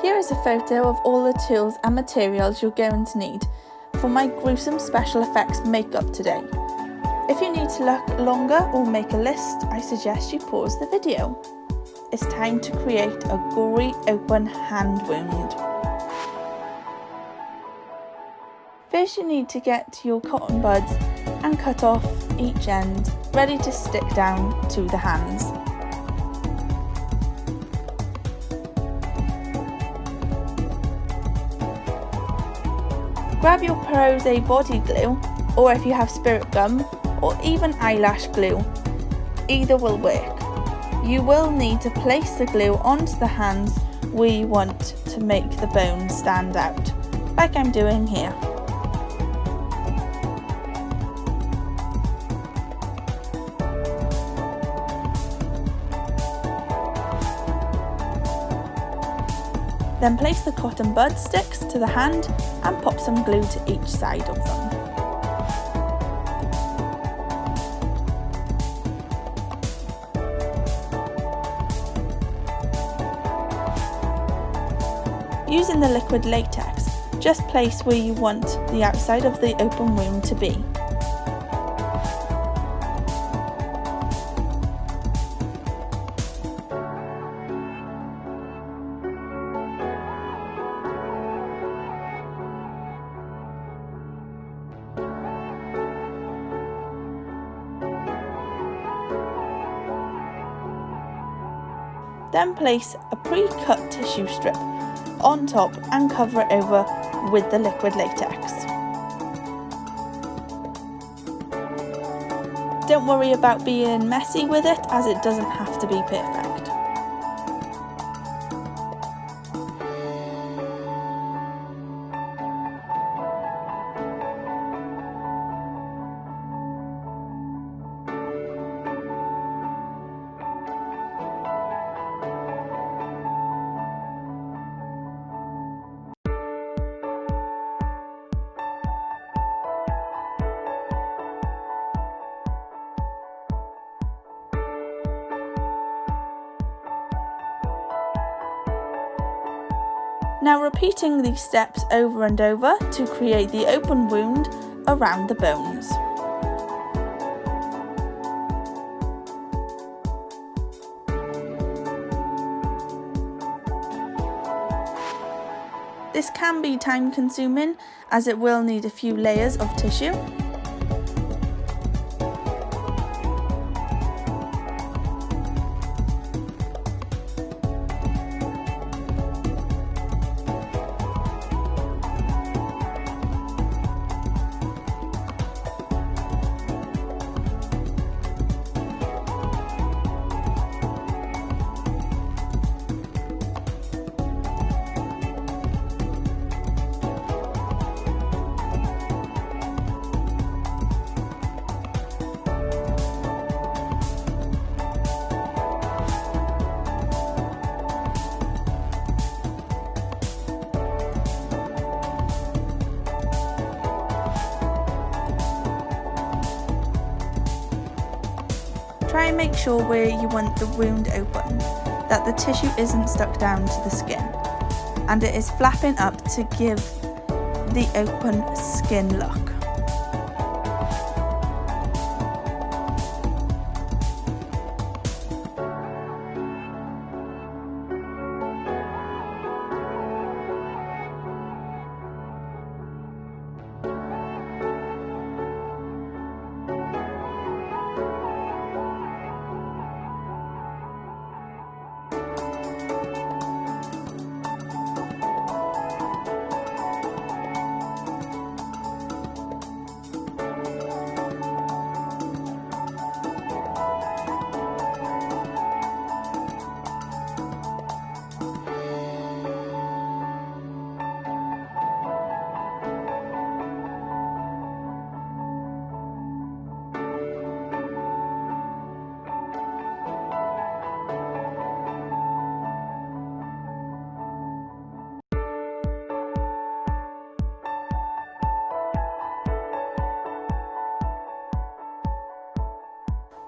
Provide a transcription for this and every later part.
Here is a photo of all the tools and materials you're going to need for my gruesome special effects makeup today. If you need to look longer or make a list, I suggest you pause the video. It's time to create a gory open hand wound. First you need to get your cotton buds and cut off each end, ready to stick down to the hands. Grab your Pose body glue, or if you have spirit gum, or even eyelash glue. Either will work. You will need to place the glue onto the hands where you want to make the bones stand out, like I'm doing here. Then place the cotton bud sticks to the hand and pop some glue to each side of them. Using the liquid latex, just place where you want the outside of the open wound to be. Then place a pre-cut tissue strip on top and cover it over with the liquid latex. Don't worry about being messy with it, as it doesn't have to be perfect. Now repeating these steps over and over to create the open wound around the bones. This can be time consuming as it will need a few layers of tissue. Try and make sure where you want the wound open, that the tissue isn't stuck down to the skin, and it is flapping up to give the open skin look.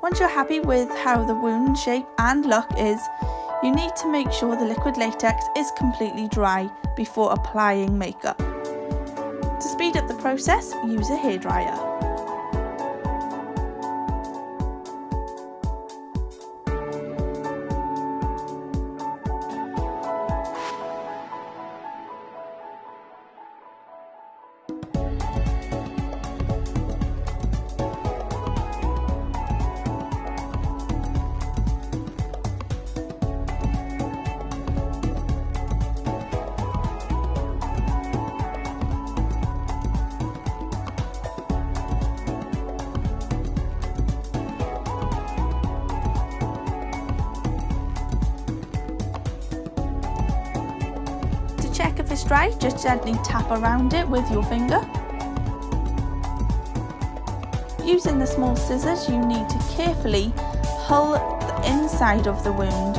Once you're happy with how the wound shape and look is, You need to make sure the liquid latex is completely dry before applying makeup. To speed up the process, use a hairdryer. Check if it's dry, just gently tap around it with your finger. Using the small scissors, you need to carefully pull the inside of the wound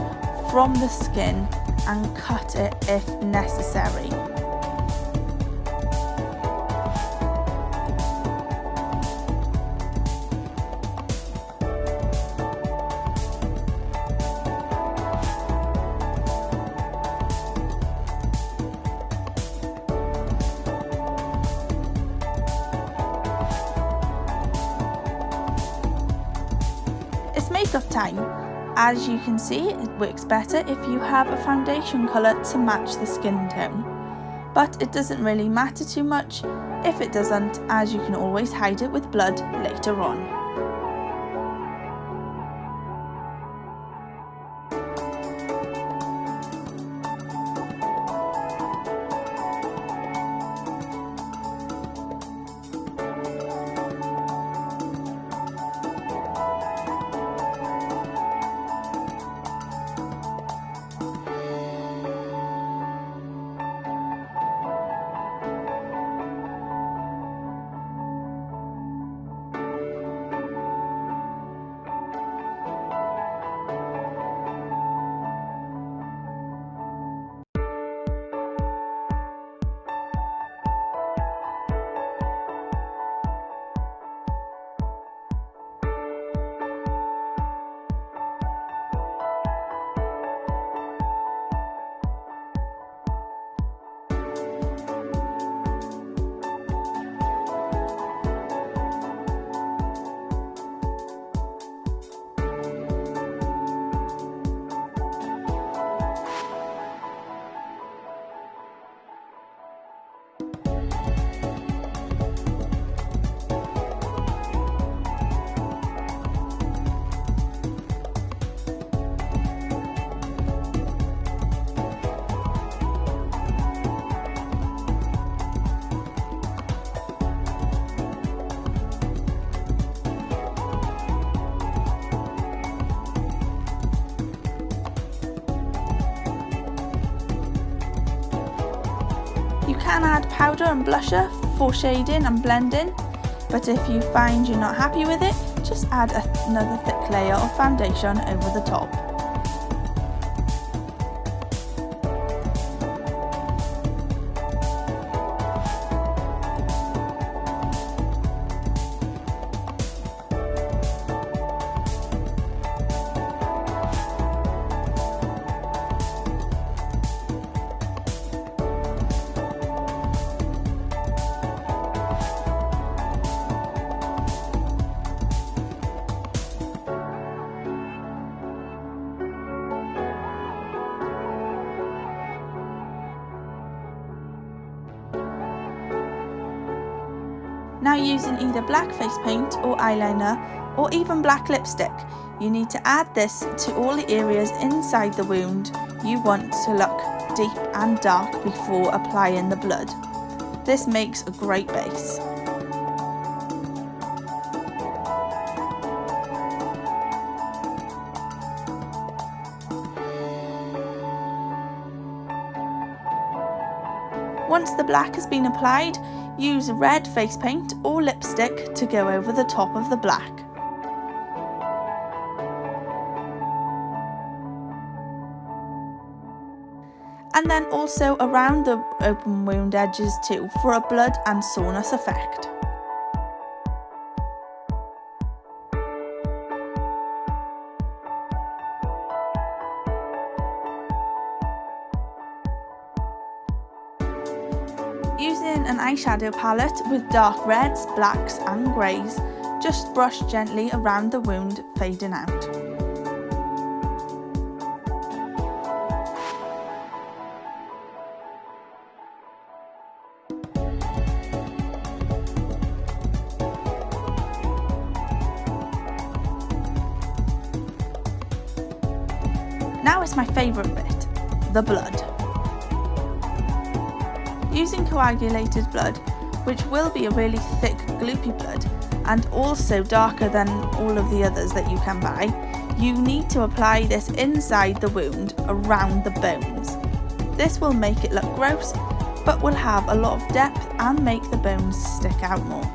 from the skin and cut it if necessary. It's makeup time. As you can see, it works better if you have a foundation colour to match the skin tone. But it doesn't really matter too much if it doesn't, as you can always hide it with blood later on. You can add powder and blusher for shading and blending, but if you find you're not happy with it, just add another thick layer of foundation over the top. Now using either black face paint or eyeliner or even black lipstick, you need to add this to all the areas inside the wound you want to look deep and dark before applying the blood. This makes a great base. Once the black has been applied, use red face paint or lipstick to go over the top of the black. And then also around the open wound edges too, for a blood and soreness effect. Using an eyeshadow palette with dark reds, blacks and greys, just brush gently around the wound, fading out. Now is my favourite bit, the blood. Using coagulated blood, which will be a really thick gloopy blood and also darker than all of the others that you can buy, you need to apply this inside the wound around the bones. This will make it look gross, but will have a lot of depth and make the bones stick out more.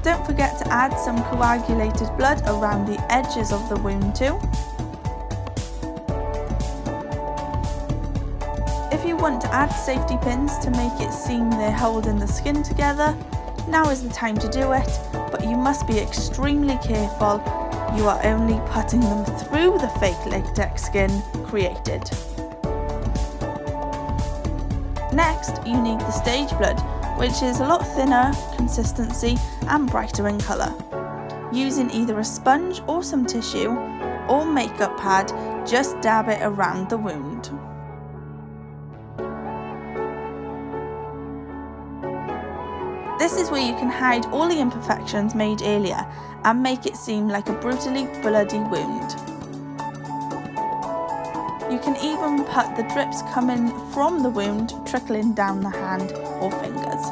Don't forget to add some coagulated blood around the edges of the wound too. If you want to add safety pins to make it seem they're holding the skin together, now is the time to do it, but you must be extremely careful. You are only putting them through the fake latex skin created. Next, you need the stage blood, which is a lot thinner consistency and brighter in colour. Using either a sponge or some tissue or makeup pad, just dab it around the wound. This is where you can hide all the imperfections made earlier and make it seem like a brutally bloody wound. You can even put the drips coming from the wound trickling down the hand or fingers.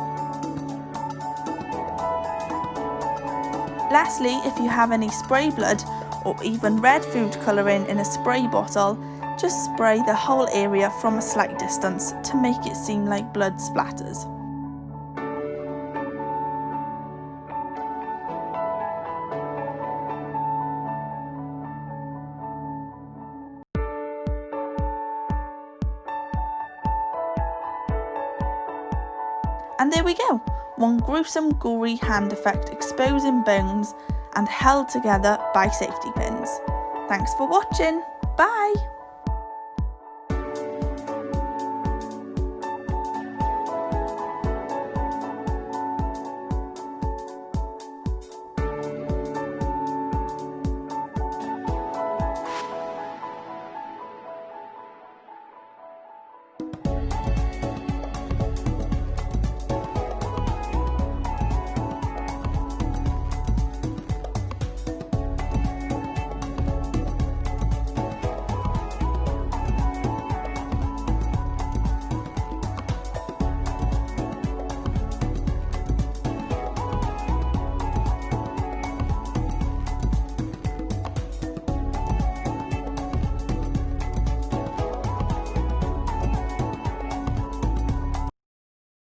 Lastly, if you have any spray blood or even red food colouring in a spray bottle, just spray the whole area from a slight distance to make it seem like blood splatters. And there we go, one gruesome gory hand effect exposing bones and held together by safety pins. Thanks for watching, bye!